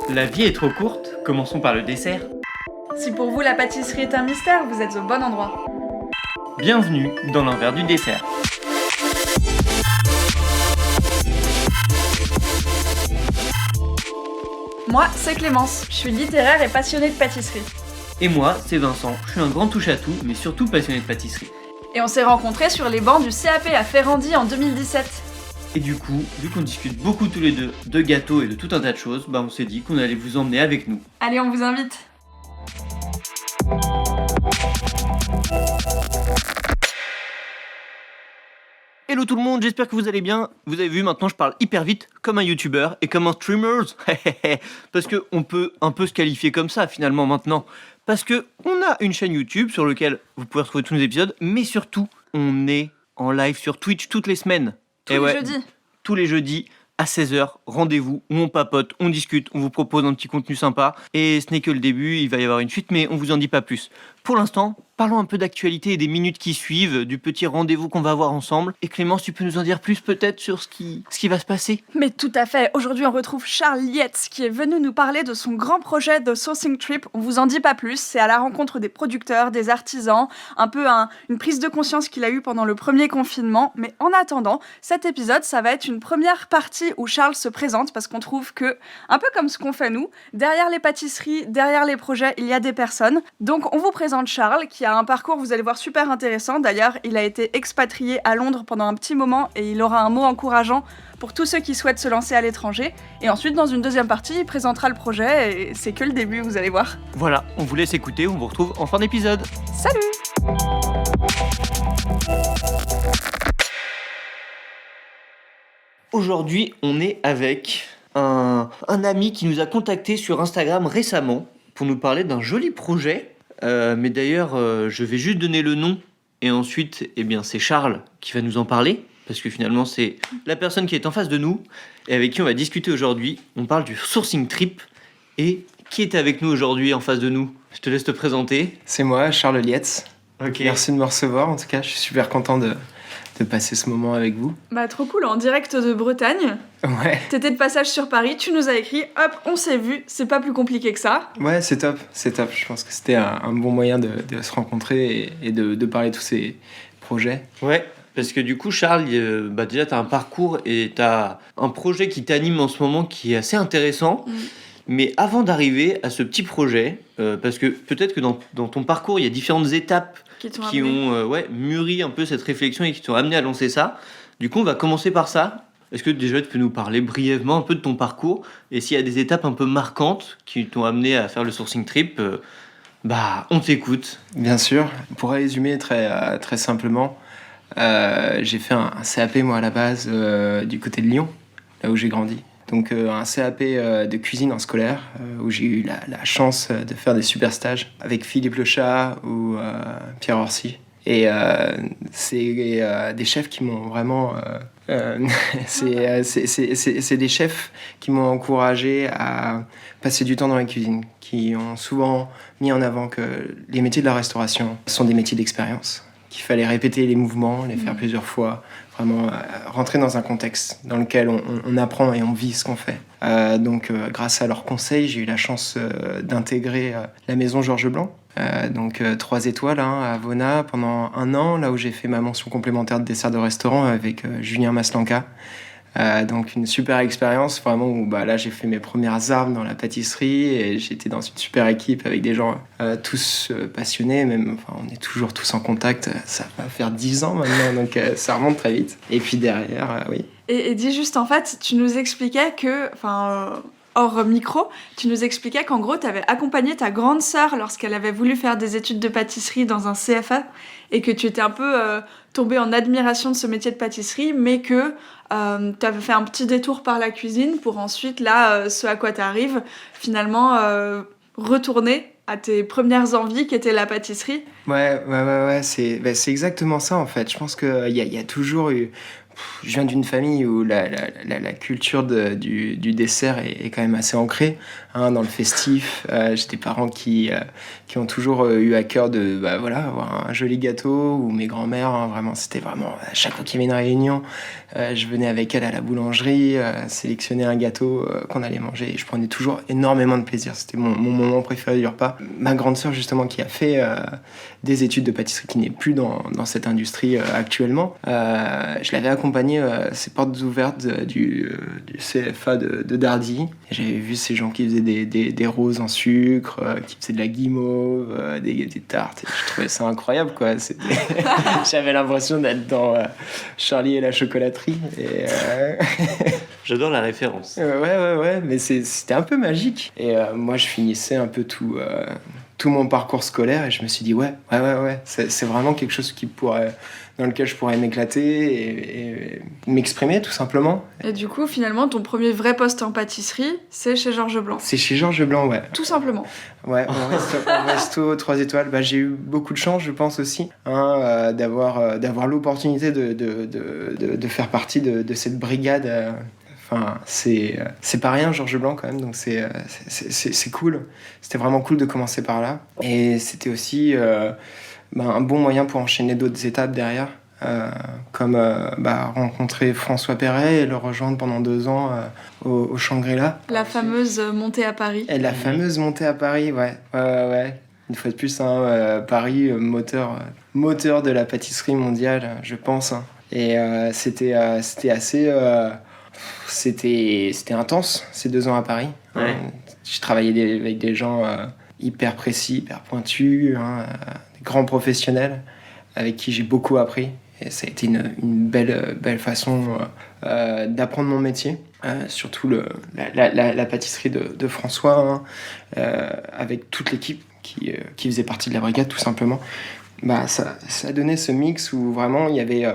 La vie est trop courte, commençons par le dessert. Si pour vous la pâtisserie est un mystère, vous êtes au bon endroit. Bienvenue dans l'envers du dessert. Moi, c'est Clémence, je suis littéraire et passionnée de pâtisserie. Et moi, c'est Vincent, je suis un grand touche-à-tout, mais surtout passionné de pâtisserie. Et on s'est rencontrés sur les bancs du CAP à Ferrandi en 2017. Et du coup, vu qu'on discute beaucoup tous les deux de gâteaux et de tout un tas de choses, on s'est dit qu'on allait vous emmener avec nous. Allez, on vous invite. Hello tout le monde, j'espère que vous allez bien. Vous avez vu, maintenant je parle hyper vite, comme un youtubeur et comme un streamer. Parce qu'on peut un peu se qualifier comme ça finalement maintenant. Parce que on a une chaîne YouTube sur laquelle vous pouvez retrouver tous nos épisodes, mais surtout, on est en live sur Twitch toutes les semaines. Tous les jeudis. Tous les jeudis à 16h, rendez-vous où on papote, on discute, on vous propose un petit contenu sympa. Et ce n'est que le début, il va y avoir une suite, mais on vous en dit pas plus. Pour l'instant, parlons un peu d'actualité et des minutes qui suivent, du petit rendez-vous qu'on va avoir ensemble. Et Clémence, tu peux nous en dire plus peut-être sur ce qui va se passer ? Mais tout à fait, aujourd'hui on retrouve Charles Lietz qui est venu nous parler de son grand projet de Sourcing Trip. On vous en dit pas plus, c'est à la rencontre des producteurs, des artisans, un peu une prise de conscience qu'il a eue pendant le premier confinement. Mais en attendant, cet épisode, ça va être une première partie où Charles se présente parce qu'on trouve que, un peu comme ce qu'on fait nous, derrière les pâtisseries, derrière les projets, il y a des personnes. Donc on vous présente Charles qui a un parcours, vous allez voir, super intéressant. D'ailleurs, il a été expatrié à Londres pendant un petit moment et il aura un mot encourageant pour tous ceux qui souhaitent se lancer à l'étranger. Et ensuite, dans une deuxième partie, il présentera le projet et c'est que le début, vous allez voir. Voilà, on vous laisse écouter, on vous retrouve en fin d'épisode. Salut! Aujourd'hui, on est avec un ami qui nous a contacté sur Instagram récemment pour nous parler d'un joli projet. Mais d'ailleurs, je vais juste donner le nom et ensuite, c'est Charles qui va nous en parler parce que finalement, c'est la personne qui est en face de nous et avec qui on va discuter aujourd'hui. On parle du Sourcing Trip et qui est avec nous aujourd'hui en face de nous ? Je te laisse te présenter. C'est moi, Charles Lietz. Ok. Merci de me recevoir, en tout cas, je suis super content de passer ce moment avec vous. Bah trop cool, en direct de Bretagne. Ouais. T'étais de passage sur Paris, tu nous as écrit, hop, on s'est vu, c'est pas plus compliqué que ça. Ouais, c'est top. Je pense que c'était un bon moyen de se rencontrer et de parler de tous ces projets. Ouais, parce que du coup, Charles, déjà, t'as un parcours et t'as un projet qui t'anime en ce moment qui est assez intéressant. Mais avant d'arriver à ce petit projet, parce que peut-être que dans ton parcours, il y a différentes étapes qui ont mûri un peu cette réflexion et qui t'ont amené à lancer ça. Du coup, on va commencer par ça. Est-ce que déjà tu peux nous parler brièvement un peu de ton parcours et s'il y a des étapes un peu marquantes qui t'ont amené à faire le Sourcing Trip, on t'écoute. Bien sûr. Pour résumer très, très simplement, j'ai fait un CAP moi à la base du côté de Lyon, là où j'ai grandi. Donc un CAP de cuisine en scolaire où j'ai eu la chance de faire des super stages avec Philippe Lechat ou Pierre Orsi. Et c'est des chefs qui m'ont vraiment... c'est des chefs qui m'ont encouragé à passer du temps dans la cuisine, qui ont souvent mis en avant que les métiers de la restauration sont des métiers d'expérience, qu'il fallait répéter les mouvements, les faire plusieurs fois, vraiment rentrer dans un contexte dans lequel on apprend et on vit ce qu'on fait. Donc grâce à leurs conseils, j'ai eu la chance d'intégrer la maison Georges Blanc, 3 étoiles à Vona pendant 1 an, là où j'ai fait ma mention complémentaire de dessert de restaurant avec Julien Maslanka. Donc une super expérience vraiment où là j'ai fait mes premières armes dans la pâtisserie et j'étais dans une super équipe avec des gens tous passionnés, on est toujours tous en contact, ça va faire 10 ans maintenant donc ça remonte très vite. Et puis derrière, oui. Et dis juste, en fait, tu nous expliquais que, hors micro, tu nous expliquais qu'en gros, tu avais accompagné ta grande sœur lorsqu'elle avait voulu faire des études de pâtisserie dans un CFA et que tu étais un peu tombée en admiration de ce métier de pâtisserie, mais que tu avais fait un petit détour par la cuisine pour ensuite, ce à quoi tu arrives, finalement, retourner à tes premières envies qui étaient la pâtisserie. Ouais, c'est exactement ça en fait. Je pense qu'il y a toujours eu je viens d'une famille où la culture du dessert est quand même assez ancrée, hein, dans le festif. J'ai des parents qui ont toujours eu à cœur de avoir un joli gâteau, ou mes grands-mères, hein, vraiment, c'était vraiment, à chaque fois qu'il y avait une réunion, je venais avec elle à la boulangerie, sélectionner un gâteau qu'on allait manger, et je prenais toujours énormément de plaisir. C'était mon moment préféré du repas. Ma grande sœur, justement, qui a fait des études de pâtisserie, qui n'est plus dans cette industrie actuellement, je l'avais accompagnée ses portes ouvertes du CFA de Dardy. Et j'avais vu ces gens qui faisaient des roses en sucre, qui faisaient de la guimauve, des tartes. Et je trouvais ça incroyable, quoi. J'avais l'impression d'être dans Charlie et la chocolaterie. Et J'adore la référence. Ouais, mais c'était un peu magique. Et moi, je finissais un peu tout mon parcours scolaire, et je me suis dit ouais, c'est vraiment quelque chose dans lequel je pourrais m'éclater et m'exprimer, tout simplement. Et du coup, finalement, ton premier vrai poste en pâtisserie, c'est chez Georges Blanc. C'est chez Georges Blanc, ouais. Tout simplement. Ouais, au resto 3 étoiles. J'ai eu beaucoup de chance, je pense aussi, hein, d'avoir l'opportunité de faire partie de cette brigade. Enfin, c'est pas rien, Georges Blanc, quand même, donc c'est cool. C'était vraiment cool de commencer par là. Et c'était aussi un bon moyen pour enchaîner d'autres étapes derrière, comme rencontrer François Perret et le rejoindre pendant 2 ans au Shangri-La. La fameuse montée à Paris. Et la fameuse montée à Paris, ouais. Une fois de plus, hein, Paris, moteur de la pâtisserie mondiale, je pense. Hein. Et c'était assez... C'était intense, ces 2 ans à Paris. Ouais. Je travaillais avec des gens hyper précis, hyper pointus, hein, des grands professionnels avec qui j'ai beaucoup appris. Et ça a été une belle façon d'apprendre mon métier. Surtout la pâtisserie de François, hein, avec toute l'équipe qui faisait partie de la brigade, tout simplement. Ça a donné ce mix où vraiment il y avait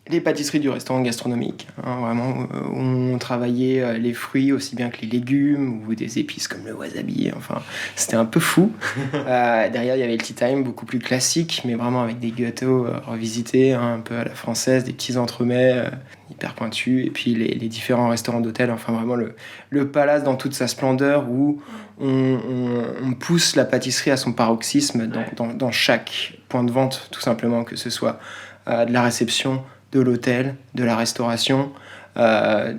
les pâtisseries du restaurant gastronomique, hein, vraiment, où on travaillait les fruits aussi bien que les légumes, ou des épices comme le wasabi. Enfin, c'était un peu fou. Derrière, il y avait le tea time, beaucoup plus classique, mais vraiment avec des gâteaux revisités, hein, un peu à la française, des petits entremets hyper pointus, et puis les différents restaurants d'hôtel. Enfin, vraiment le palace dans toute sa splendeur, où on pousse la pâtisserie à son paroxysme dans chaque point de vente, tout simplement, que ce soit de la réception, de l'hôtel, de la restauration,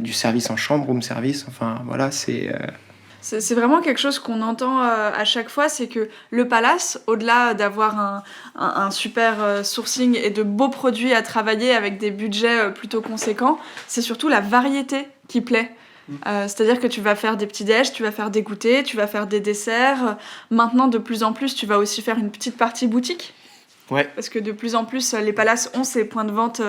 du service en chambre, room service. Enfin, voilà, c'est vraiment quelque chose qu'on entend à chaque fois, c'est que le Palace, au-delà d'avoir un super sourcing et de beaux produits à travailler avec des budgets plutôt conséquents, c'est surtout la variété qui plaît. C'est-à-dire que tu vas faire des petits déj, tu vas faire des goûters, tu vas faire des desserts. Maintenant, de plus en plus, tu vas aussi faire une petite partie boutique. Ouais. Parce que de plus en plus, les palaces ont ces points de vente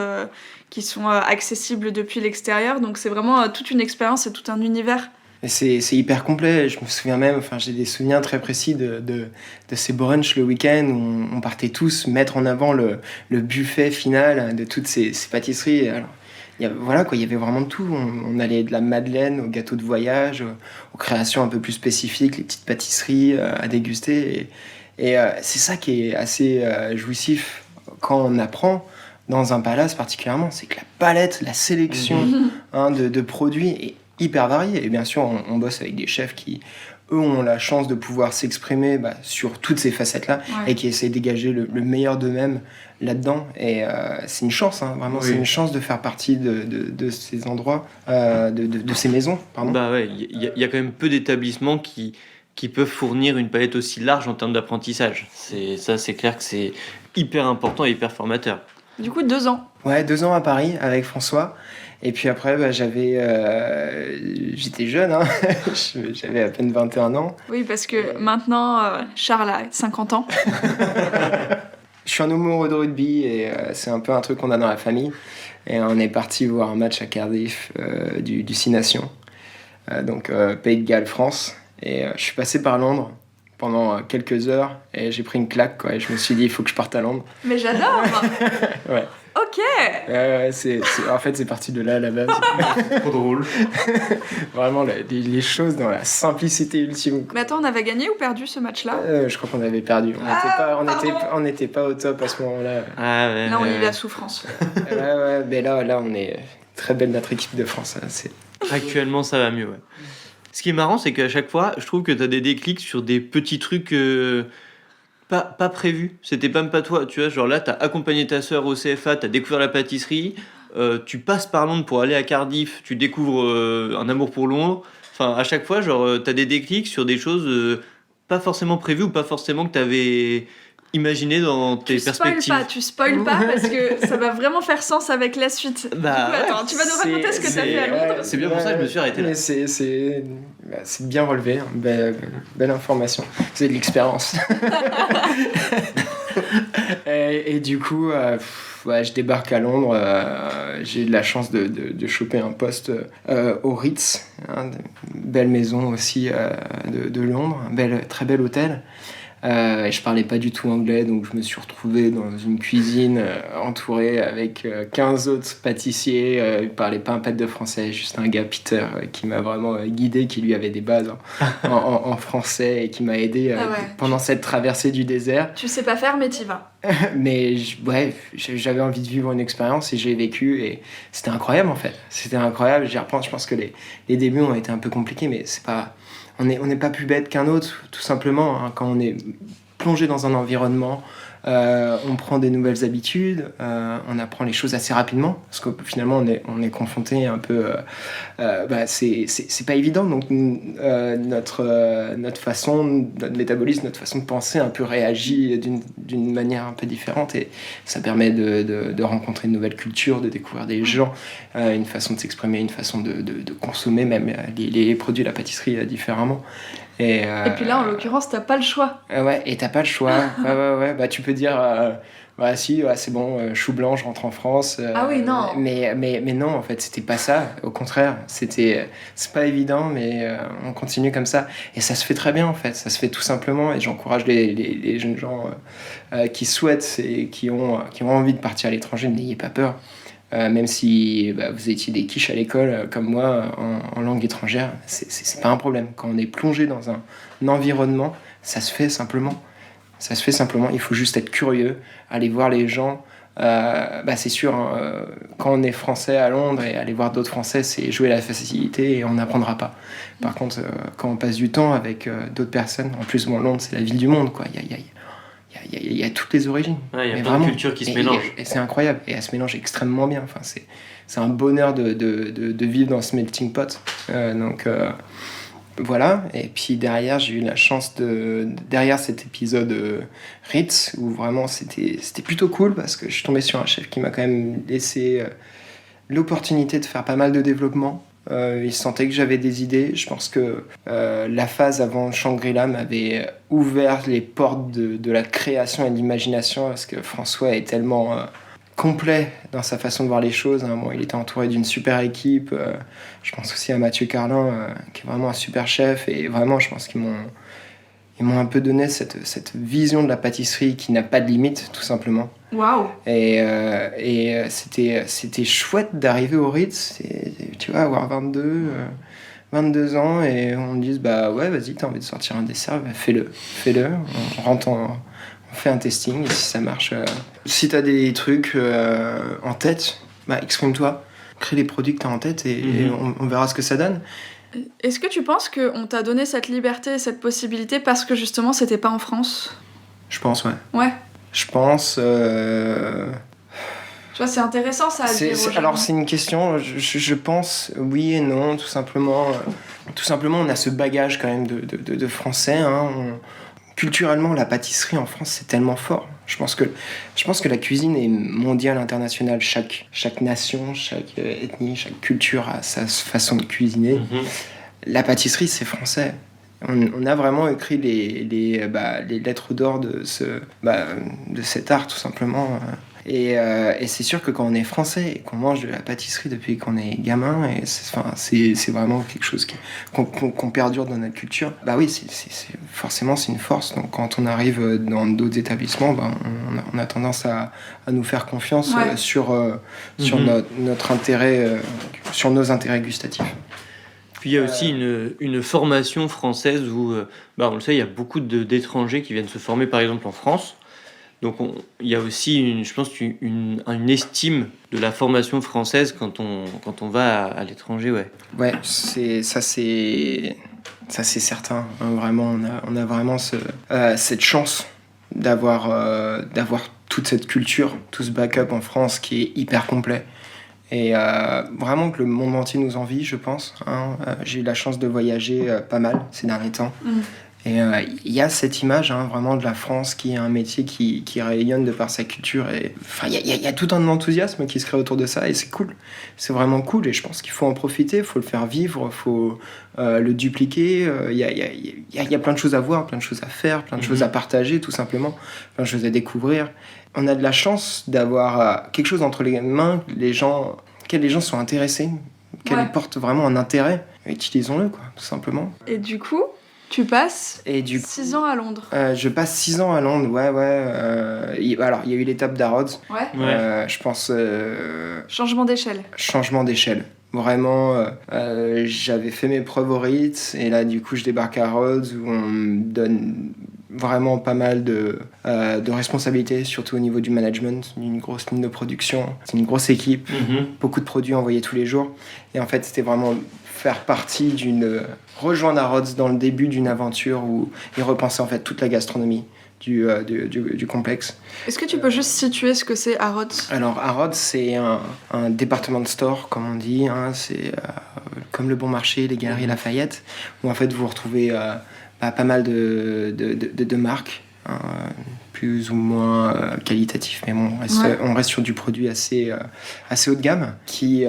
qui sont accessibles depuis l'extérieur. Donc c'est vraiment toute une expérience et tout un univers. Et c'est hyper complet. Je me souviens même, j'ai des souvenirs très précis de ces brunchs le week-end où on partait tous mettre en avant le buffet final de toutes ces pâtisseries. Alors, il y avait vraiment de tout. On allait de la madeleine au gâteau de voyage, aux créations un peu plus spécifiques, les petites pâtisseries à déguster. Et c'est ça qui est assez jouissif quand on apprend dans un palace particulièrement, c'est que la palette, la sélection de produits est hyper variée. Et bien sûr, on bosse avec des chefs qui, eux, ont la chance de pouvoir s'exprimer sur toutes ces facettes-là, et qui essaient de dégager le meilleur d'eux-mêmes là-dedans. Et c'est une chance, hein, vraiment, c'est une chance de faire partie de ces endroits, de ces maisons. Pardon. Il y a quand même peu d'établissements qui peuvent fournir une palette aussi large en termes d'apprentissage. C'est clair que c'est hyper important et hyper formateur. Du coup, 2 ans. Ouais, 2 ans à Paris avec François. Et puis après, j'étais jeune, hein. J'avais à peine 21 ans. Oui, parce que maintenant, Charles a 50 ans. Je suis un amoureux de rugby, et c'est un peu un truc qu'on a dans la famille. Et on est parti voir un match à Cardiff du Six Nations. Donc Pays de Galles, France. Et je suis passé par Londres pendant quelques heures, et j'ai pris une claque, quoi, et je me suis dit, il faut que je parte à Londres. Mais j'adore. Ouais. Ok. En fait, c'est parti de là à la base. Trop drôle. Vraiment, les choses dans la simplicité ultime. Mais attends, on avait gagné ou perdu ce match-là ? Je crois qu'on avait perdu. On n'était pas au top à ce moment-là. Là, on y va à souffrance. Ouais, mais là, on est très belle notre équipe de France. Actuellement, ça va mieux, ouais. Ce qui est marrant, c'est qu'à chaque fois, je trouve que t'as des déclics sur des petits trucs pas prévus. C'était même pas toi, tu vois. Genre là, t'as accompagné ta sœur au CFA, t'as découvert la pâtisserie, tu passes par Londres pour aller à Cardiff, tu découvres un amour pour Londres. Enfin, à chaque fois, genre, t'as des déclics sur des choses pas forcément prévues ou pas forcément que t'avais imaginé dans tes perspectives. Tu spoil pas parce que ça va vraiment faire sens avec la suite. Bah, du coup, attends, tu vas nous raconter ce que t'as fait à Londres. C'est bien pour ça que je me suis arrêté là. Mais c'est bien relevé, hein. Belle information. C'est de l'expérience. et du coup, je débarque à Londres. J'ai eu de la chance de choper un poste au Ritz, hein, belle maison aussi de Londres, très bel hôtel. Et je parlais pas du tout anglais, donc je me suis retrouvé dans une cuisine entourée avec 15 autres pâtissiers. Il parlait pas un pet de français, juste un gars, Peter, qui m'a vraiment guidé, qui lui avait des bases en français et qui m'a aidé pendant cette traversée du désert. Tu sais pas faire, mais t'y vas. Mais j'avais envie de vivre une expérience et j'ai vécu et c'était incroyable en fait. C'était incroyable. J'y repense, je pense que les débuts ont été un peu compliqués, mais c'est pas... On n'est pas plus bête qu'un autre, tout simplement. Hein. Quand on est plongé dans un environnement, on prend des nouvelles habitudes, on apprend les choses assez rapidement, parce que finalement on est confronté un peu... c'est pas évident, donc notre façon, notre métabolisme, notre façon de penser un peu réagit d'une manière un peu différente, et ça permet de rencontrer une nouvelle culture, de découvrir des gens, une façon de s'exprimer, une façon de consommer même les produits de la pâtisserie différemment. Et puis là, en l'occurrence, t'as pas le choix. Ouais, et t'as pas le choix. Ouais. Bah, tu peux dire, c'est bon, chou blanc, je rentre en France. Ah oui, non. Mais non, en fait, c'était pas ça. Au contraire, c'est pas évident, mais on continue comme ça. Et ça se fait très bien, en fait. Ça se fait tout simplement. Et j'encourage les jeunes gens qui souhaitent et qui ont envie de partir à l'étranger, n'ayez pas peur. Même si vous étiez des quiches à l'école comme moi en langue étrangère, c'est pas un problème. Quand on est plongé dans un environnement, ça se fait simplement. Il faut juste être curieux, aller voir les gens. C'est sûr, hein, quand on est français à Londres et aller voir d'autres français, c'est jouer la facilité et on n'apprendra pas. Par contre, quand on passe du temps avec d'autres personnes, en plus, Londres, c'est la ville du monde, quoi. Il y a toutes les origines. Ouais, il y a plein de cultures qui se mélangent. Et c'est incroyable. Et elle se mélange extrêmement bien. Enfin, c'est un bonheur de vivre dans ce melting pot. Voilà. Et puis derrière, j'ai eu la chance derrière cet épisode Ritz, où vraiment c'était plutôt cool, parce que je suis tombé sur un chef qui m'a quand même laissé l'opportunité de faire pas mal de développement. Il sentait que j'avais des idées. Je pense que la phase avant Shangri-La m'avait ouvert les portes de la création et de l'imagination, parce que François est tellement complet dans sa façon de voir les choses. Hein. Bon, il était entouré d'une super équipe. Je pense aussi à Mathieu Carlin, qui est vraiment un super chef. Et vraiment, je pense qu'ils m'ont un peu donné cette vision de la pâtisserie qui n'a pas de limite, tout simplement. Waouh. Et c'était chouette d'arriver au Ritz, tu vois, avoir 22 ans, et on me dise, vas-y, t'as envie de sortir un dessert, fais-le. On fait un testing, et si ça marche... Si t'as des trucs en tête, exprime-toi, crée les produits que t'as en tête, et on verra ce que ça donne. Est-ce que tu penses qu'on t'a donné cette liberté, cette possibilité, parce que justement, c'était pas en France ? Je pense, ouais. Ouais. Je pense... Tu vois, c'est intéressant ça à dire aux gens. Alors c'est une question, je pense oui et non, tout simplement. On a ce bagage quand même de français. Hein. Culturellement, la pâtisserie en France, c'est tellement fort. Je pense que la cuisine est mondiale, internationale. Chaque nation, chaque ethnie, chaque culture a sa façon de cuisiner. La pâtisserie, c'est français. On a vraiment écrit les lettres d'or de cet art, tout simplement. Et c'est sûr que quand on est français et qu'on mange de la pâtisserie depuis qu'on est gamin, c'est vraiment quelque chose qu'on perdure dans notre culture. Forcément, c'est une force. Donc quand on arrive dans d'autres établissements, on a tendance à nous faire confiance sur notre intérêt, sur nos intérêts gustatifs. Puis il y a aussi une formation française où, on le sait, il y a beaucoup d'étrangers qui viennent se former par exemple en France. Donc il y a aussi, je pense, une estime de la formation française quand on va à l'étranger, ouais. Ouais, c'est certain. Hein, vraiment, on a vraiment cette chance d'avoir toute cette culture, tout ce backup en France qui est hyper complet. Et vraiment que le monde entier nous envie, je pense. Hein. J'ai eu la chance de voyager pas mal ces derniers temps. Et il y a cette image vraiment de la France qui est un métier qui rayonne de par sa culture. Enfin, il y a tout un enthousiasme qui se crée autour de ça et c'est cool. C'est vraiment cool et je pense qu'il faut en profiter, il faut le faire vivre, il faut le dupliquer. Il y a plein de choses à voir, plein de choses à faire, plein de choses à partager tout simplement, plein de choses à découvrir. On a de la chance d'avoir quelque chose entre les mains, auxquels les gens sont intéressés, qu'elles portent vraiment un intérêt. Utilisons-le, quoi, tout simplement. Et du coup, tu passes 6 ans à Londres. Je passe 6 ans à Londres, ouais. Alors, il y a eu l'étape d'Harrods. Ouais. Je pense... Changement d'échelle. Changement d'échelle. Vraiment, j'avais fait mes preuves au Ritz, et là, du coup, je débarque à Harrods, où on me donne vraiment pas mal de responsabilités, surtout au niveau du management, une grosse ligne de production. C'est une grosse équipe, beaucoup de produits envoyés tous les jours. Et en fait, c'était vraiment faire partie rejoindre Harrods dans le début d'une aventure où ils repensaient en fait toute la gastronomie du complexe. Est-ce que tu peux juste situer ce que c'est Harrods ? Alors Harrods, c'est un département de store, comme on dit. C'est comme le Bon Marché, les Galeries Lafayette, où en fait vous retrouvez pas mal de marques, plus ou moins qualitatifs, mais bon, on reste sur du produit assez haut de gamme, qui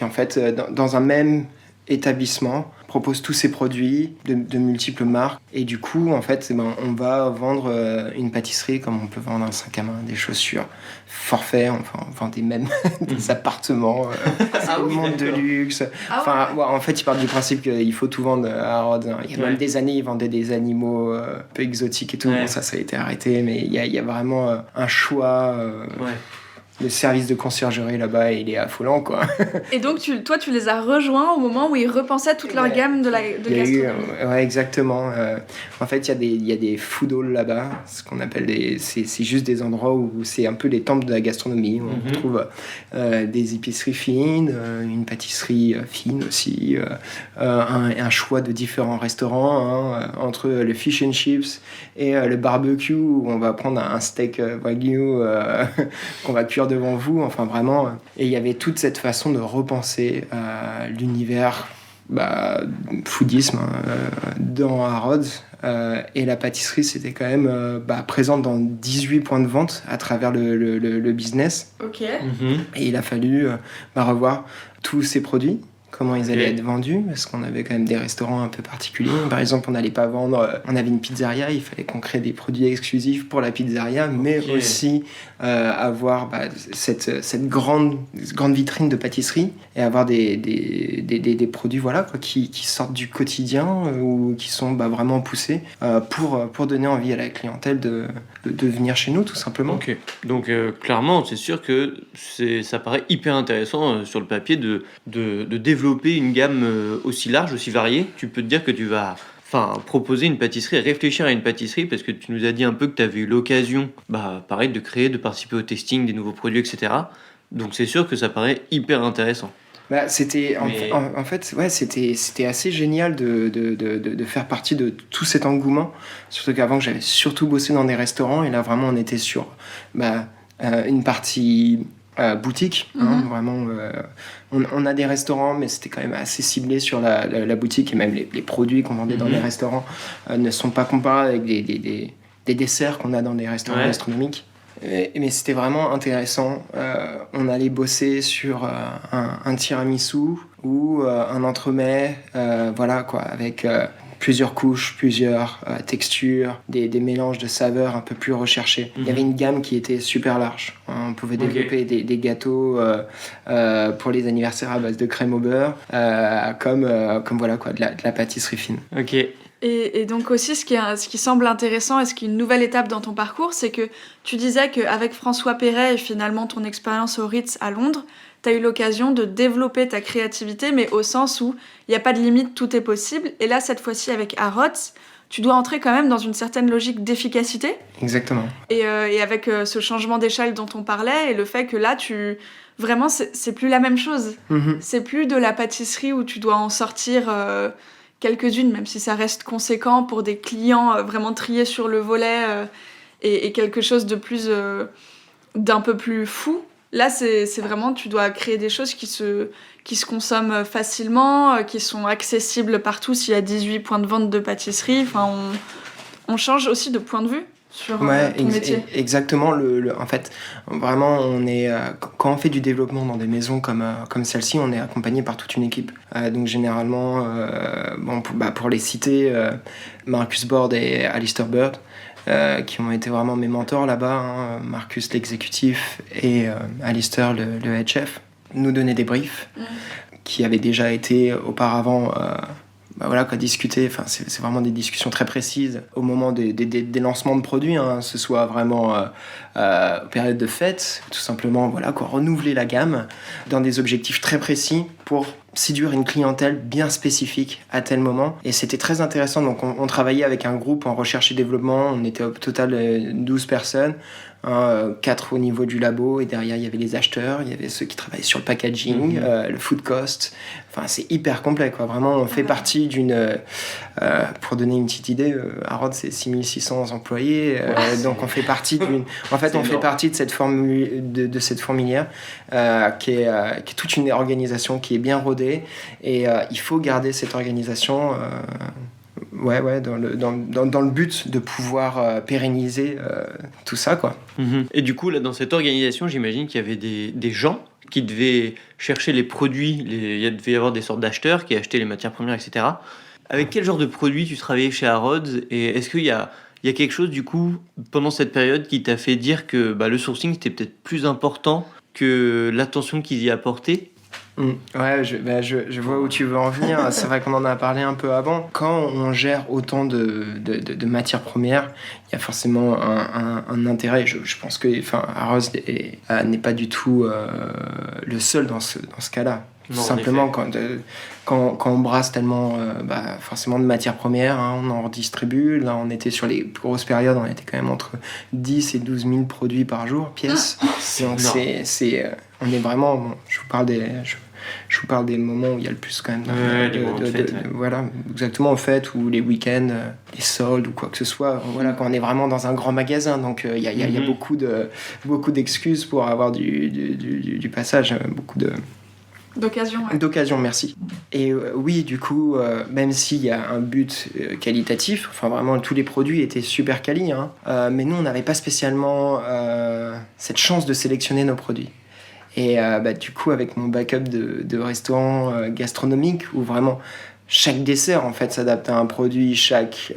en fait, dans un même établissement, propose tous ses produits de multiples marques. Et du coup, en fait, on va vendre une pâtisserie comme on peut vendre un sac à main, des chaussures, forfait, enfin, on vendait même des appartements, au monde de luxe. En fait, ils partent du principe qu'il faut tout vendre à Harrods. Il y a même des années, ils vendaient des animaux un peu exotiques et tout. Bon, ça a été arrêté, mais il y a vraiment un choix... Le service de conciergerie là-bas, il est affolant, quoi. Et donc, toi, tu les as rejoints au moment où ils repensaient toute leur gamme de gastronomie. Ouais, exactement. En fait, il y a des food halls là-bas, ce qu'on appelle c'est juste des endroits où c'est un peu les temples de la gastronomie, où on retrouve des épiceries fines, une pâtisserie fine aussi, un choix de différents restaurants, entre le fish and chips et le barbecue, où on va prendre un steak wagyu qu'on va cuire devant vous, enfin vraiment. Et il y avait toute cette façon de repenser l'univers foodisme dans Harrods. Et la pâtisserie, c'était quand même présente dans 18 points de vente à travers le business. Ok. Et il a fallu revoir tous ces produits, comment ils allaient être vendus, parce qu'on avait quand même des restaurants un peu particuliers. Par exemple, on n'allait pas vendre... on avait une pizzeria, il fallait qu'on crée des produits exclusifs pour la pizzeria, mais aussi avoir cette grande vitrine de pâtisserie et avoir des produits qui sortent du quotidien ou qui sont vraiment poussés pour donner envie à la clientèle de venir chez nous, tout simplement. Ok. Donc clairement, c'est sûr que ça paraît hyper intéressant sur le papier de développer une gamme aussi large, aussi variée. Tu peux te dire que tu vas proposer une pâtisserie, réfléchir à une pâtisserie, parce que tu nous as dit un peu que tu avais eu l'occasion pareil, de créer, de participer au testing des nouveaux produits, etc. Donc c'est sûr que ça paraît hyper intéressant. C'était assez génial de faire partie de tout cet engouement, surtout qu'avant j'avais surtout bossé dans des restaurants, et là vraiment on était sur une partie boutique, vraiment. On a des restaurants, mais c'était quand même assez ciblé sur la boutique, et même les produits qu'on vendait dans les restaurants ne sont pas comparables avec des desserts qu'on a dans les restaurants gastronomiques. Mais c'était vraiment intéressant. On allait bosser sur un tiramisu ou un entremets, avec plusieurs couches, plusieurs textures, des mélanges de saveurs un peu plus recherchés. Il y avait une gamme qui était super large. On pouvait développer des gâteaux pour les anniversaires à base de crème au beurre, comme de la pâtisserie fine. Ok. Et donc aussi, ce qui semble intéressant et ce qui est une nouvelle étape dans ton parcours, c'est que tu disais qu'avec François Perret et finalement ton expérience au Ritz à Londres, tu as eu l'occasion de développer ta créativité, mais au sens où il n'y a pas de limite, tout est possible. Et là, cette fois-ci, avec Harrods, tu dois entrer quand même dans une certaine logique d'efficacité. Exactement. Et avec ce changement d'échelle dont on parlait, et le fait que là, vraiment, c'est plus la même chose. C'est plus de la pâtisserie où tu dois en sortir quelques-unes, même si ça reste conséquent pour des clients vraiment triés sur le volet et quelque chose de plus, d'un peu plus fou. Là, c'est vraiment, tu dois créer des choses qui se consomment facilement, qui sont accessibles partout. S'il y a 18 points de vente de pâtisserie, enfin, on change aussi de point de vue sur ton métier. Exactement. En fait, vraiment, quand on fait du développement dans des maisons comme celle-ci, on est accompagné par toute une équipe. Donc généralement, pour les citer, Marcus Bord et Alistair Bird, qui ont été vraiment mes mentors là-bas, hein, Marcus l'exécutif et Alistair le head chef, nous donnaient des briefs qui avaient déjà été auparavant discuter. Enfin, c'est vraiment des discussions très précises au moment des lancements de produits, hein, ce soit vraiment période de fête, tout simplement renouveler la gamme dans des objectifs très précis pour séduire une clientèle bien spécifique à tel moment. Et c'était très intéressant. Donc on travaillait avec un groupe en recherche et développement, on était au total 12 personnes, 4 au niveau du labo, et derrière il y avait les acheteurs, il y avait ceux qui travaillaient sur le packaging, le food cost. Enfin, c'est hyper complet, quoi. Vraiment, on fait partie pour donner une petite idée, Harrods c'est 6600 employés, donc on fait partie on fait partie de cette fourmilière qui est toute une organisation qui est bien rodée, et il faut garder cette organisation dans le but de pouvoir pérenniser tout ça, quoi. Et du coup, là, dans cette organisation, j'imagine qu'il y avait des gens qui devaient chercher les produits, il devait y avoir des sortes d'acheteurs qui achetaient les matières premières, etc. Avec quel genre de produits tu travaillais chez Harrods, et est-ce qu'il y a quelque chose, du coup, pendant cette période qui t'a fait dire que le sourcing c'était peut-être plus important que l'attention qu'ils y apportaient? Ouais, je vois où tu veux en venir. C'est vrai qu'on en a parlé un peu avant. Quand on gère autant de matières premières, il y a forcément un intérêt. Je pense que Harrods n'est pas du tout le seul dans ce cas-là. Non, simplement, quand on brasse tellement forcément de matières premières, hein, on en redistribue. Là, on était sur les plus grosses périodes, on était quand même entre 10 et 12 000 produits par jour, pièces. Donc on est vraiment... Je vous parle des moments où il y a le plus quand même voilà, exactement, en fait, ou les week-ends, les soldes ou quoi que ce soit, quand on est vraiment dans un grand magasin, donc il y a beaucoup d'excuses pour avoir du passage, beaucoup d'occasion, merci. Et oui, du coup, même s'il y a un but qualitatif, vraiment tous les produits étaient super quali, hein, mais nous on n'avait pas spécialement cette chance de sélectionner nos produits. Et du coup, avec mon backup de restaurant gastronomique, où vraiment chaque dessert en fait s'adapte à un produit, chaque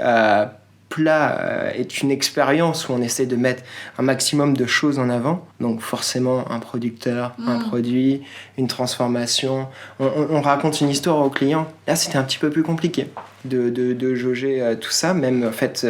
plat est une expérience où on essaie de mettre un maximum de choses en avant. Donc forcément, un producteur, un produit, une transformation. On raconte une histoire au client. Là, c'était un petit peu plus compliqué de jauger tout ça. Même en fait,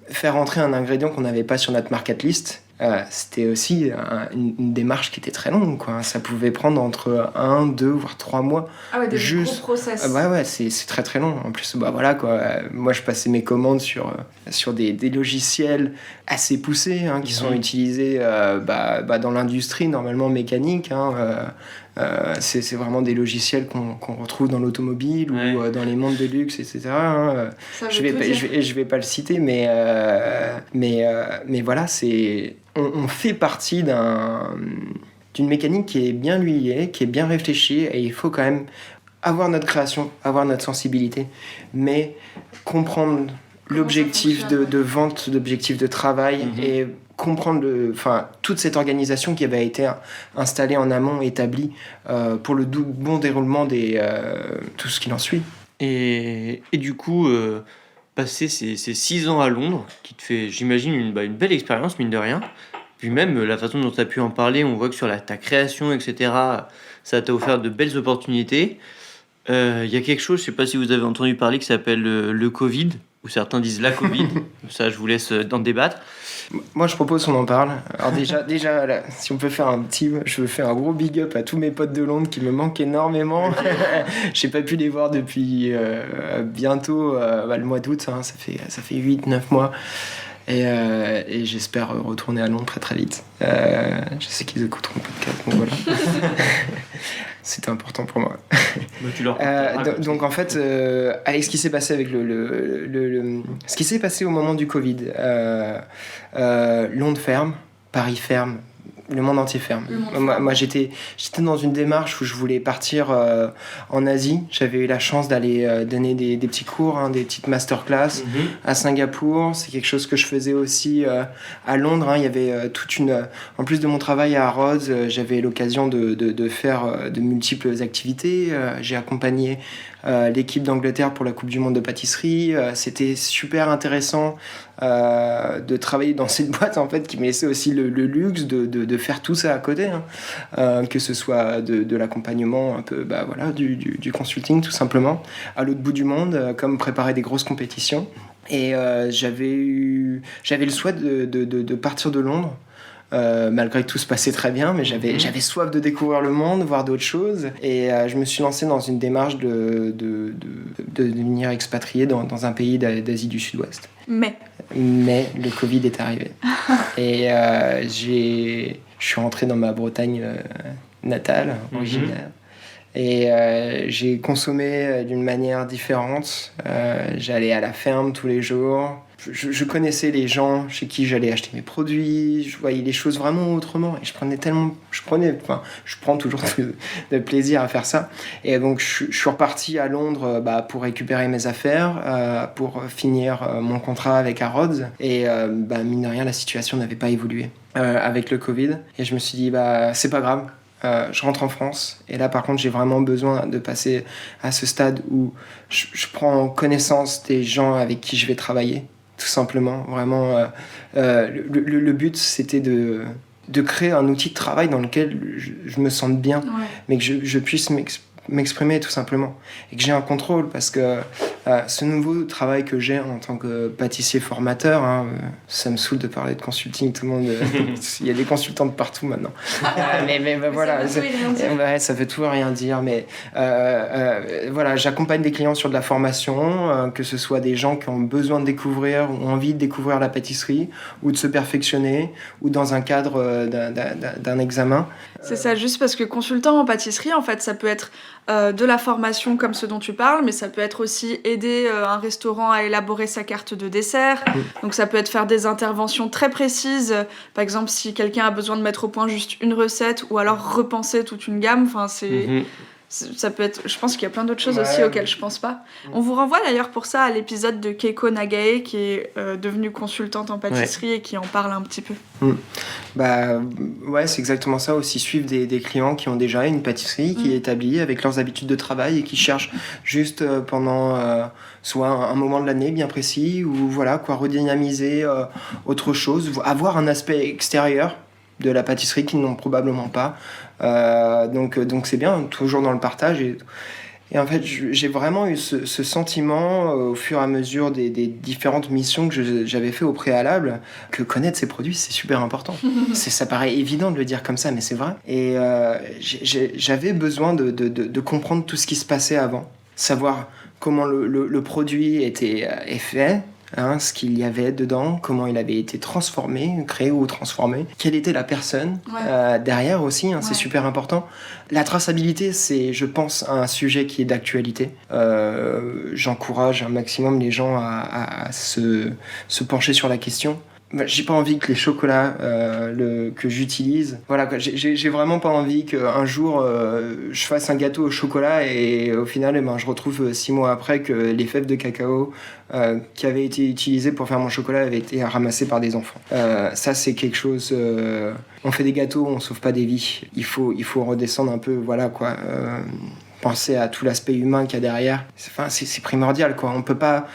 faire entrer un ingrédient qu'on n'avait pas sur notre market list, c'était aussi une démarche qui était très longue, quoi. Ça pouvait prendre entre 1, 2, voire 3 mois. Ah ouais, des gros process. C'est très très long. En plus, moi je passais mes commandes sur des logiciels assez poussés, hein, qui sont utilisés dans l'industrie, normalement mécanique, hein, c'est vraiment des logiciels qu'on retrouve dans l'automobile ou dans les mondes de luxe, etc. Hein. Je vais pas le citer, mais voilà, on fait partie d'une mécanique qui est bien huilée, qui est bien réfléchie, et il faut quand même avoir notre création, avoir notre sensibilité, mais comprendre l'objectif de vente, l'objectif de travail, et comprendre toute cette organisation qui avait été installée en amont, établie pour le bon déroulement tout ce qui en suit. Et du coup, passer ces 6 ans à Londres, qui te fait, j'imagine, une belle expérience, mine de rien. Puis même la façon dont tu as pu en parler, on voit que sur ta création, etc., ça t'a offert de belles opportunités. Il y a quelque chose, je ne sais pas si vous avez entendu parler, qui s'appelle le Covid. ou certains disent la Covid. Ça, je vous laisse en débattre. Moi, je propose qu'on en parle. Alors déjà là, si on peut faire je veux faire un gros big up à tous mes potes de Londres qui me manquent énormément. J'ai pas pu les voir depuis bientôt le mois d'août, hein, ça fait 8-9 mois. Et j'espère retourner à Londres très très vite. Je sais qu'ils écouteront le podcast, donc voilà. C'était important pour moi. Tu leur donc en fait, avec ce qui s'est passé avec ce qui s'est passé au moment du Covid, Londres ferme, Paris ferme, le monde entier ferme. Moi j'étais dans une démarche où je voulais partir en Asie. J'avais eu la chance d'aller donner des petits cours, hein, des petites masterclass à Singapour. C'est quelque chose que je faisais aussi à Londres, hein. Il y avait en plus de mon travail à Rhodes, j'avais l'occasion de faire de multiples activités. J'ai accompagné l'équipe d'Angleterre pour la Coupe du Monde de pâtisserie. C'était super intéressant de travailler dans cette boîte en fait qui me laissait aussi le luxe de faire tout ça à côté, hein. Que ce soit de l'accompagnement un peu du consulting tout simplement à l'autre bout du monde, comme préparer des grosses compétitions. Et j'avais le souhait de partir de Londres. Malgré que tout se passait très bien, mais j'avais soif de découvrir le monde, voir d'autres choses, et je me suis lancé dans une démarche de devenir expatrié dans un pays d'Asie du Sud-Ouest. Mais le Covid est arrivé. Et je suis rentré dans ma Bretagne natale, originaire. Et j'ai consommé d'une manière différente. J'allais à la ferme tous les jours. Je connaissais les gens chez qui j'allais acheter mes produits. Je voyais les choses vraiment autrement. Et je prends toujours de plaisir à faire ça. Et donc je suis reparti à Londres pour récupérer mes affaires, pour finir mon contrat avec Harrods. Et mine de rien, la situation n'avait pas évolué avec le Covid. Et je me suis dit, c'est pas grave. Je rentre en France et là par contre j'ai vraiment besoin de passer à ce stade où je prends connaissance des gens avec qui je vais travailler, tout simplement. Vraiment, le but c'était de créer un outil de travail dans lequel je me sente bien, mais que je puisse m'exprimer tout simplement et que j'ai un contrôle, parce que ce nouveau travail que j'ai en tant que pâtissier formateur, hein, ça me saoule de parler de consulting, tout le monde il y a des consultants de partout maintenant. mais voilà, ça veut tout et rien dire, mais voilà, j'accompagne des clients sur de la formation, que ce soit des gens qui ont besoin de découvrir ou envie de découvrir la pâtisserie ou de se perfectionner, ou dans un cadre d'un examen. C'est ça, juste parce que consultant en pâtisserie, en fait, ça peut être de la formation comme ce dont tu parles, mais ça peut être aussi aider un restaurant à élaborer sa carte de dessert. Donc ça peut être faire des interventions très précises, par exemple si quelqu'un a besoin de mettre au point juste une recette, ou alors repenser toute une gamme. Enfin, ça peut être, je pense qu'il y a plein d'autres choses aussi auxquelles je pense pas. On vous renvoie d'ailleurs pour ça à l'épisode de Keiko Nagae, qui est devenue consultante en pâtisserie et qui en parle un petit peu. C'est exactement ça aussi. Suivre des clients qui ont déjà une pâtisserie qui est établie avec leurs habitudes de travail et qui cherchent juste pendant soit un moment de l'année bien précis, ou redynamiser autre chose, avoir un aspect extérieur de la pâtisserie qu'ils n'ont probablement pas. Donc c'est bien, toujours dans le partage. Et en fait, j'ai vraiment eu ce sentiment au fur et à mesure des différentes missions que j'avais fait au préalable, que connaître ces produits, c'est super important. Ça paraît évident de le dire comme ça, mais c'est vrai. Et j'avais besoin de comprendre tout ce qui se passait avant, savoir comment le produit est fait, hein, ce qu'il y avait dedans, comment il avait été transformé, créé ou transformé, quelle était la personne derrière aussi, hein, c'est super important. La traçabilité, c'est, je pense, un sujet qui est d'actualité. J'encourage un maximum les gens à se pencher sur la question. J'ai pas envie que les chocolats que j'utilise, j'ai vraiment pas envie qu'un jour je fasse un gâteau au chocolat et au final je retrouve 6 mois après que les fèves de cacao qui avaient été utilisées pour faire mon chocolat avaient été ramassées par des enfants. Ça, c'est quelque chose. On fait des gâteaux, on sauve pas des vies. Il faut redescendre un peu, penser à tout l'aspect humain qu'il y a derrière. C'est primordial, quoi. On peut pas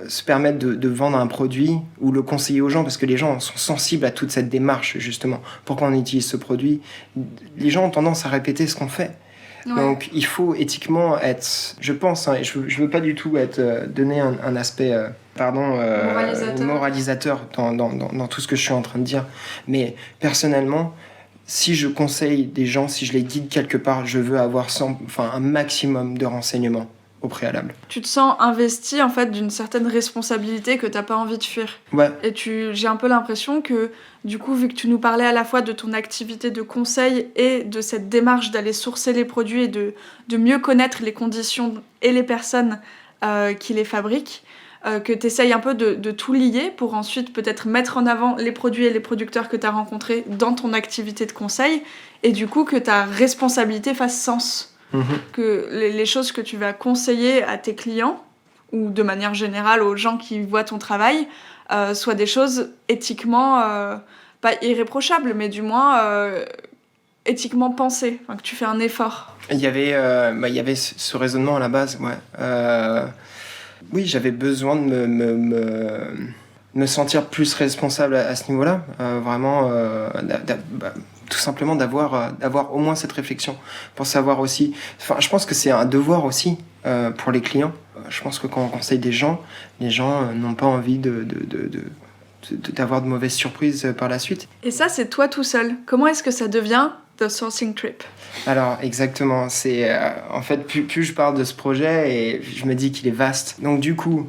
se permettre de vendre un produit ou le conseiller aux gens, parce que les gens sont sensibles à toute cette démarche, justement. Pourquoi on utilise ce produit ? Les gens ont tendance à répéter ce qu'on fait. Ouais. Donc il faut éthiquement être, je pense, et je veux pas du tout donner un aspect moralisateur dans tout ce que je suis en train de dire, mais personnellement, si je conseille des gens, si je les guide quelque part, je veux avoir un maximum de renseignements au préalable. Tu te sens investi en fait d'une certaine responsabilité que t'as pas envie de fuir. Ouais. Et j'ai un peu l'impression que du coup, vu que tu nous parlais à la fois de ton activité de conseil et de cette démarche d'aller sourcer les produits et de mieux connaître les conditions et les personnes qui les fabriquent, que tu essayes un peu de tout lier pour ensuite peut-être mettre en avant les produits et les producteurs que tu as rencontrés dans ton activité de conseil, et du coup que ta responsabilité fasse sens. Que les choses que tu vas conseiller à tes clients, ou de manière générale aux gens qui voient ton travail, soient des choses éthiquement, pas irréprochables, mais du moins éthiquement pensées, que tu fais un effort. Il y avait ce raisonnement à la base, ouais. Oui, j'avais besoin de me sentir plus responsable à ce niveau-là, vraiment, tout simplement d'avoir au moins cette réflexion pour savoir aussi. Enfin, je pense que c'est un devoir aussi pour les clients. Je pense que quand on conseille des gens, les gens n'ont pas envie d'avoir de mauvaises surprises par la suite. Et ça, c'est toi tout seul. Comment est-ce que ça devient The Sourcing Trip ? Alors, exactement. C'est en fait, plus je parle de ce projet et je me dis qu'il est vaste. Donc, du coup,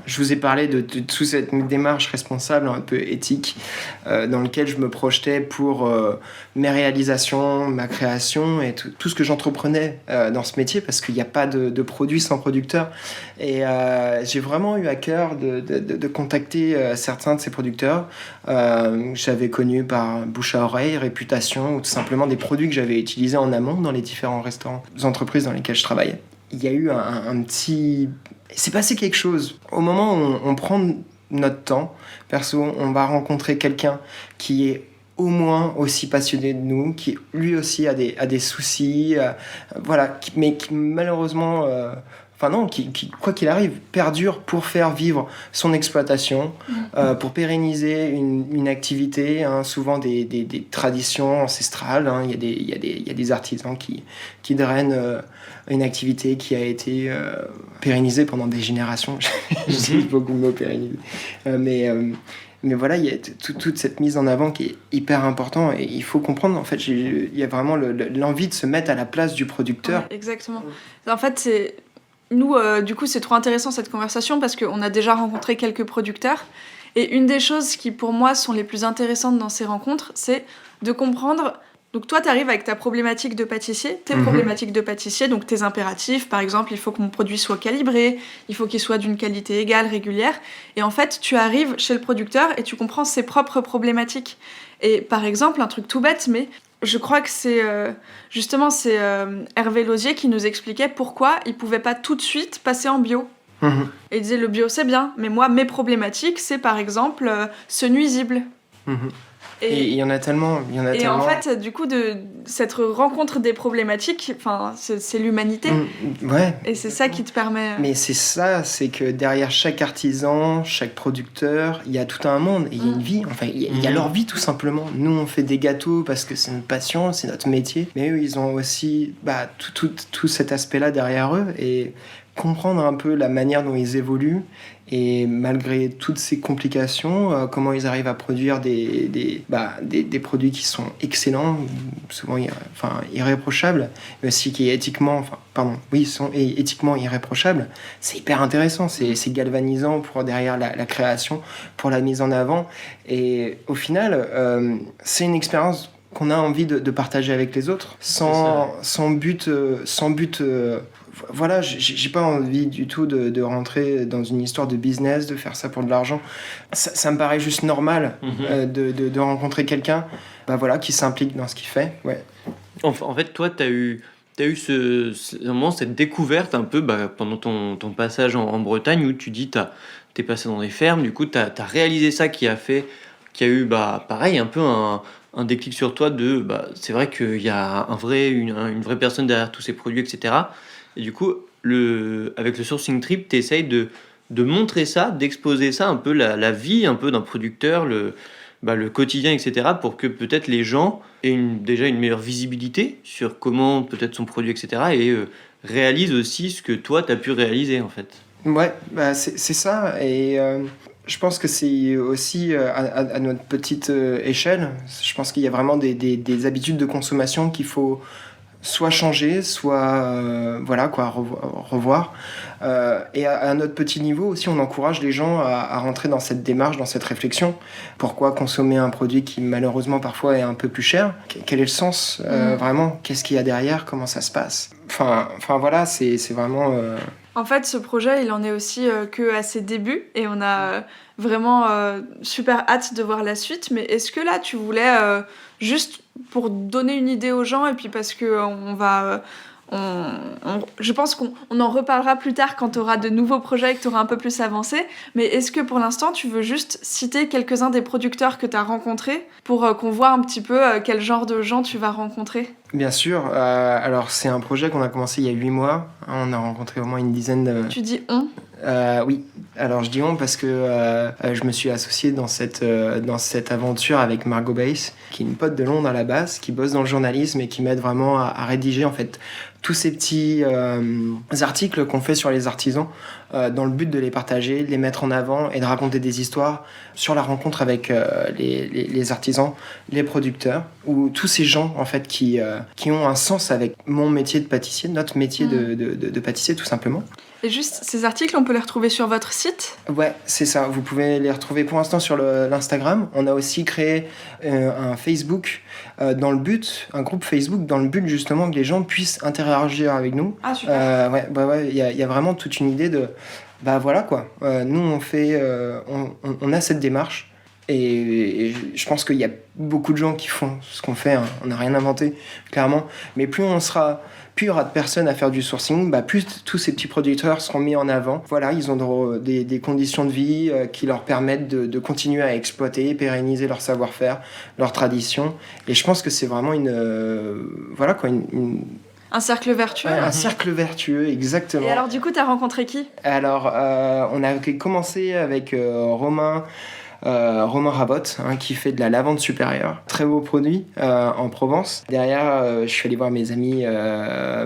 je vous ai parlé de toute cette démarche responsable, un peu éthique, dans lequel je me projetais pour mes réalisations, ma création et tout ce que j'entreprenais dans ce métier, parce qu'il n'y a pas de produit sans producteur. Et j'ai vraiment eu à cœur de contacter certains de ces producteurs que j'avais connus par bouche à oreille, réputation, ou tout simplement des produits que j'avais utilisés en amont dans les différents restaurants, entreprises dans lesquelles je travaillais. Il y a eu un petit... Il s'est passé quelque chose. Au moment où on prend notre temps, perso, on va rencontrer quelqu'un qui est au moins aussi passionné de nous, qui lui aussi a des soucis, voilà, mais qui malheureusement... qui, quoi qu'il arrive, perdure pour faire vivre son exploitation, pour pérenniser une activité, souvent des traditions ancestrales. Il y a des artisans qui drainent une activité qui a été pérennisée pendant des générations. J'utilise beaucoup le mot pérenniser. Mais voilà, il y a toute cette mise en avant qui est hyper importante, et il faut comprendre, en fait, il y a vraiment l'envie de se mettre à la place du producteur. Ouais, exactement. En fait, nous, du coup, c'est trop intéressant cette conversation parce qu'on a déjà rencontré quelques producteurs. Et une des choses qui, pour moi, sont les plus intéressantes dans ces rencontres, c'est de comprendre... Donc toi, tu arrives avec ta problématique de pâtissier, tes problématiques de pâtissier, donc tes impératifs. Par exemple, il faut que mon produit soit calibré, il faut qu'il soit d'une qualité égale, régulière. Et en fait, tu arrives chez le producteur et tu comprends ses propres problématiques. Et par exemple, un truc tout bête, mais... Je crois que c'est Hervé Lausier qui nous expliquait pourquoi il pouvait pas tout de suite passer en bio. Et il disait le bio c'est bien, mais moi mes problématiques c'est par exemple ce nuisible. Et il y en a tellement. Et en fait, du coup, de cette rencontre des problématiques, c'est l'humanité. Ouais. Et c'est ça qui te permet... Mais c'est ça, c'est que derrière chaque artisan, chaque producteur, il y a tout un monde, et il y a une vie. Enfin, il y a leur vie, tout simplement. Nous, on fait des gâteaux parce que c'est notre passion, c'est notre métier. Mais eux, ils ont aussi tout cet aspect-là derrière eux. Et comprendre un peu la manière dont ils évoluent, et malgré toutes ces complications, comment ils arrivent à produire des produits qui sont excellents, souvent irréprochables, mais aussi qui est sont éthiquement irréprochables. C'est hyper intéressant, c'est galvanisant pour derrière la création, pour la mise en avant. Et au final, c'est une expérience qu'on a envie de partager avec les autres, sans but. Voilà, j'ai pas envie du tout de rentrer dans une histoire de business, de faire ça pour de l'argent. Ça me paraît juste normal de rencontrer quelqu'un qui s'implique dans ce qu'il fait. Ouais. En fait, toi, t'as eu cette découverte un peu pendant ton passage en Bretagne, où tu dis t'es passé dans des fermes, du coup t'as réalisé ça qui a eu pareil un peu un déclic sur toi c'est vrai qu'il y a une vraie personne derrière tous ces produits, etc. Et du coup, avec le Sourcing Trip, tu essayes de montrer ça, d'exposer ça, un peu la vie un peu d'un producteur, le quotidien, etc., pour que peut-être les gens aient déjà une meilleure visibilité sur comment peut-être son produit, etc., et réalisent aussi ce que toi, tu as pu réaliser, en fait. Ouais, c'est ça. Et je pense que c'est aussi à notre petite échelle, je pense qu'il y a vraiment des habitudes de consommation qu'il faut soit changer, soit voilà quoi, revoir. Et à notre petit niveau aussi, on encourage les gens à rentrer dans cette démarche, dans cette réflexion. Pourquoi consommer un produit qui malheureusement parfois est un peu plus cher? Quel est le sens vraiment? Qu'est-ce qu'il y a derrière? Comment ça se passe? Enfin voilà, c'est vraiment... En fait, ce projet, il en est aussi que à ses débuts et on a vraiment super hâte de voir la suite. Mais est-ce que là, tu voulais juste pour donner une idée aux gens et puis parce que je pense qu'on en reparlera plus tard quand tu auras de nouveaux projets et que tu auras un peu plus avancé. Mais est-ce que pour l'instant, tu veux juste citer quelques-uns des producteurs que tu as rencontrés pour qu'on voit un petit peu quel genre de gens tu vas rencontrer? Bien sûr. Alors, c'est un projet qu'on a commencé il y a 8 mois. On a rencontré au moins une dizaine de... Tu dis on? Oui. Alors, je dis on parce que je me suis associé dans cette aventure avec Margot Bass, qui est une pote de Londres à la base, qui bosse dans le journalisme et qui m'aide vraiment à rédiger, en fait, tous ces petits articles qu'on fait sur les artisans dans le but de les partager, de les mettre en avant et de raconter des histoires sur la rencontre avec les artisans, les producteurs ou tous ces gens en fait qui ont un sens avec mon métier de pâtissier, notre métier de pâtissier tout simplement. Et juste, ces articles, on peut les retrouver sur votre site? Ouais, c'est ça. Vous pouvez les retrouver pour l'instant sur l'Instagram. On a aussi créé un Facebook un groupe Facebook dans le but justement que les gens puissent interagir avec nous. Ah, super. Ouais, il y a vraiment toute une idée de... Bah voilà quoi. Nous, on a cette démarche. Et je pense qu'il y a beaucoup de gens qui font ce qu'on fait. Hein. On n'a rien inventé, clairement. Mais plus il y aura de personnes à faire du sourcing, plus tous ces petits producteurs seront mis en avant. Voilà, ils ont des conditions de vie qui leur permettent de continuer à exploiter, pérenniser leur savoir-faire, leur tradition. Et je pense que c'est vraiment Un cercle vertueux. Un cercle vertueux, exactement. Et alors, du coup, t'as rencontré qui? Alors, on a commencé avec Romain Rabot, qui fait de la lavande supérieure. Très beau produit en Provence. Derrière, je suis allé voir mes amis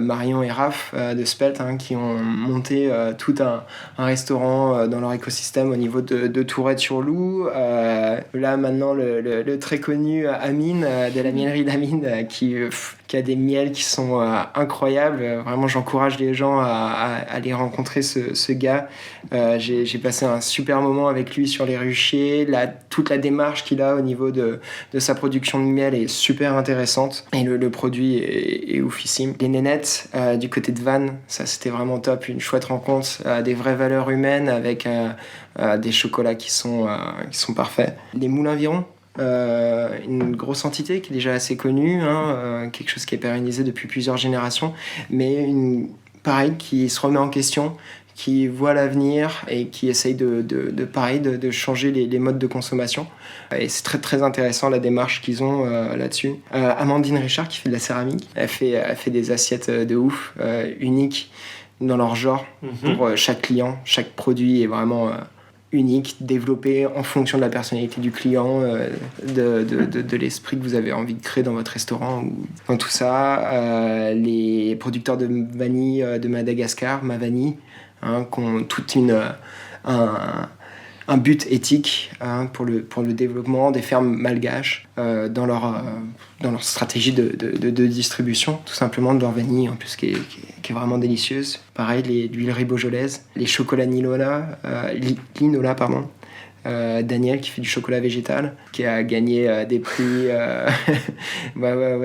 Marion et Raph de Spelt, qui ont monté tout un restaurant dans leur écosystème au niveau de Tourette-sur-Loup. Là, maintenant, le très connu Amine, de la mielerie d'Amine, qui a des miels qui sont incroyables. Vraiment, j'encourage les gens à aller rencontrer ce gars. J'ai passé un super moment avec lui sur les ruchers. Toute la démarche qu'il a au niveau de sa production de miel est super intéressante. Et le produit est oufissime. Les nénettes du côté de Vannes, ça c'était vraiment top. Une chouette rencontre, des vraies valeurs humaines avec des chocolats qui sont parfaits. Les moulins Viron, une grosse entité qui est déjà assez connue, quelque chose qui est pérennisé depuis plusieurs générations, mais pareil, qui se remet en question, qui voit l'avenir et qui essaye de changer les modes de consommation. Et c'est très très intéressant la démarche qu'ils ont là-dessus. Amandine Richard qui fait de la céramique, elle fait des assiettes de ouf, uniques dans leur genre, pour chaque client. Chaque produit est vraiment unique, développé en fonction de la personnalité du client, de l'esprit que vous avez envie de créer dans votre restaurant. Dans tout ça, les producteurs de vanille de Madagascar, Ma Vanille, qui ont tout un but éthique pour le développement des fermes malgaches dans leur stratégie de distribution, tout simplement, de leur vanille, en plus, qui est vraiment délicieuse. Pareil, l'huilerie beaujolaise, les chocolats Linola, pardon. Daniel qui fait du chocolat végétal, qui a gagné des prix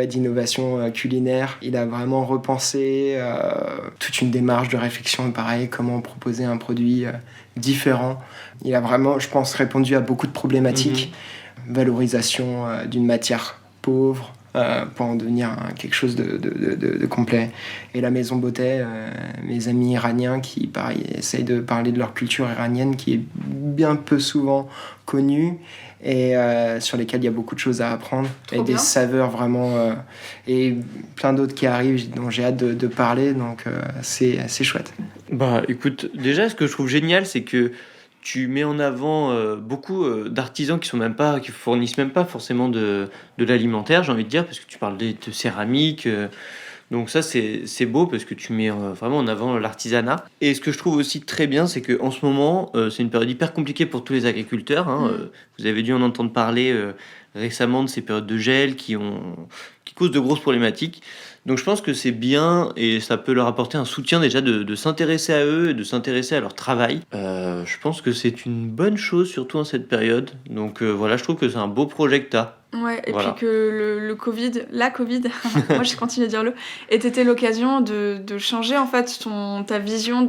d'innovation culinaire. Il a vraiment repensé toute une démarche de réflexion, pareil, comment proposer un produit différent. Il a vraiment, je pense, répondu à beaucoup de problématiques. Valorisation d'une matière pauvre, pour en devenir quelque chose de complet. Et la Maison Beauté, mes amis iraniens qui, pareil, essayent de parler de leur culture iranienne qui est bien peu souvent connue et sur lesquels il y a beaucoup de choses à apprendre. Trop et bien. Des saveurs vraiment... et plein d'autres qui arrivent dont j'ai hâte de parler, donc c'est chouette. Écoute, déjà, ce que je trouve génial, c'est que tu mets en avant beaucoup d'artisans qui fournissent même pas forcément de l'alimentaire, j'ai envie de dire, parce que tu parles de céramique. Donc ça, c'est beau parce que tu mets vraiment en avant l'artisanat. Et ce que je trouve aussi très bien, c'est qu'en ce moment, c'est une période hyper compliquée pour tous les agriculteurs. Vous avez dû en entendre parler récemment de ces périodes de gel qui causent de grosses problématiques. Donc je pense que c'est bien et ça peut leur apporter un soutien déjà de s'intéresser à eux et de s'intéresser à leur travail. Je pense que c'est une bonne chose, surtout en cette période. Donc voilà, je trouve que c'est un beau projet que t'as. Ouais, et Voilà. puis que la Covid, moi je continue à dire était l'occasion de changer en fait ta vision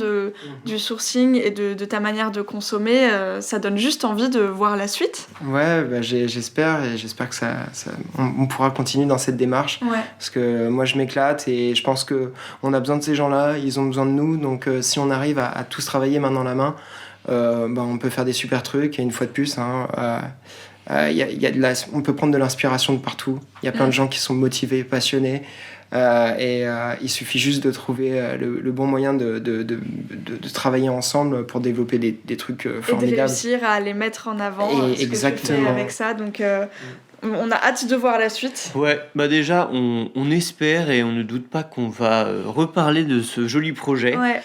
du sourcing et de ta manière de consommer. Ça donne juste envie de voir la suite. Ouais, bah, j'espère que on pourra continuer dans cette démarche. Ouais. Parce que moi je m'éclate et je pense qu'on a besoin de ces gens-là, ils ont besoin de nous. Donc si on arrive à tous travailler main dans la main, on peut faire des super trucs. Et une fois de plus, on peut prendre de l'inspiration de partout. Il y a plein de gens qui sont motivés, passionnés. Il suffit juste de trouver le bon moyen de travailler ensemble pour développer des trucs formidables. Et de réussir à les mettre en avant. Exactement. Que tu fais avec ça. Donc on a hâte de voir la suite. Ouais, bah déjà, on espère et on ne doute pas qu'on va reparler de ce joli projet. Ouais.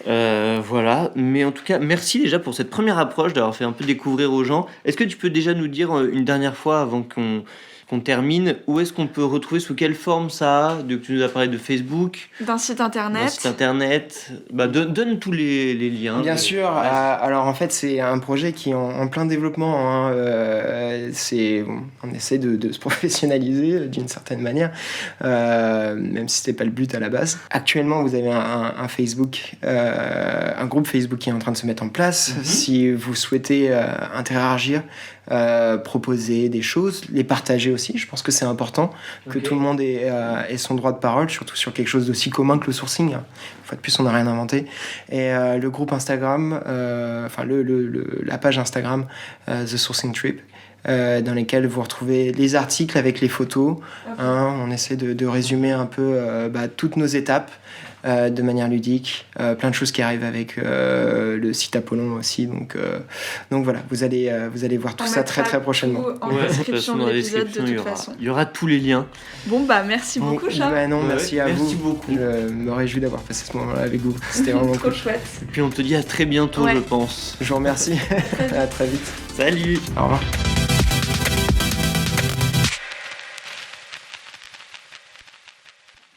Voilà, mais en tout cas, merci déjà pour cette première approche, d'avoir fait un peu découvrir aux gens. Est-ce que tu peux déjà nous dire une dernière fois avant qu'on termine, où est-ce qu'on peut retrouver, sous quelle forme ça a? Tu nous as parlé de Facebook, D'un site internet. Bah, donne tous les liens. Bien sûr. Ouais. Alors en fait, c'est un projet qui est en plein développement. On essaie de se professionnaliser d'une certaine manière, même si c'était pas le but à la base. Actuellement, vous avez un Facebook, un groupe Facebook qui est en train de se mettre en place. Si vous souhaitez interagir, proposer des choses, les partager aussi. Je pense que c'est important que tout le monde ait son droit de parole, surtout sur quelque chose d'aussi commun que le sourcing. Une fois de plus, on n'a rien inventé. Et le groupe Instagram, la page Instagram The Sourcing Trip, dans lesquels vous retrouvez les articles avec les photos. On essaie de résumer un peu toutes nos étapes de manière ludique, plein de choses qui arrivent avec le site Apollon aussi. Donc voilà, vous allez voir tout ça très très prochainement. En description de l'épisode de toute façon. Il y aura tous les liens. Bon merci beaucoup Charles. Merci à vous. Merci beaucoup. Je me réjouis d'avoir passé ce moment-là avec vous. C'était vraiment Trop cool. chouette. Et puis on te dit à très bientôt, je pense. Je vous remercie. À très vite. Salut. Au revoir.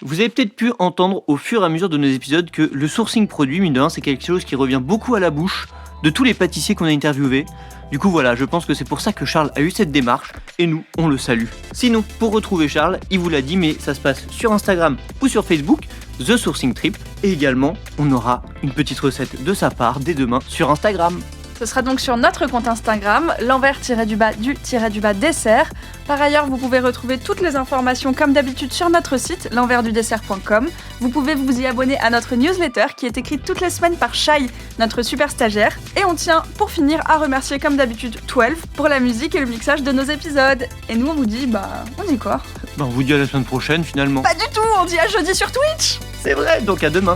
Vous avez peut-être pu entendre au fur et à mesure de nos épisodes que le sourcing produit, mine de rien, c'est quelque chose qui revient beaucoup à la bouche de tous les pâtissiers qu'on a interviewés. Du coup voilà, je pense que c'est pour ça que Charles a eu cette démarche, et nous, on le salue. Sinon, pour retrouver Charles, il vous l'a dit, mais ça se passe sur Instagram ou sur Facebook, The Sourcing Trip, et également, on aura une petite recette de sa part dès demain sur Instagram. Ce sera donc sur notre compte Instagram, l'envers-du-dessert. Par ailleurs, vous pouvez retrouver toutes les informations comme d'habitude sur notre site, l'enversdudessert.com. Vous pouvez vous y abonner à notre newsletter qui est écrite toutes les semaines par Shai, notre super stagiaire. Et on tient, pour finir, à remercier comme d'habitude 12 pour la musique et le mixage de nos épisodes. Et nous, on vous dit, on dit quoi ? On vous dit à la semaine prochaine finalement. Pas du tout, on dit à jeudi sur Twitch ! C'est vrai, donc à demain.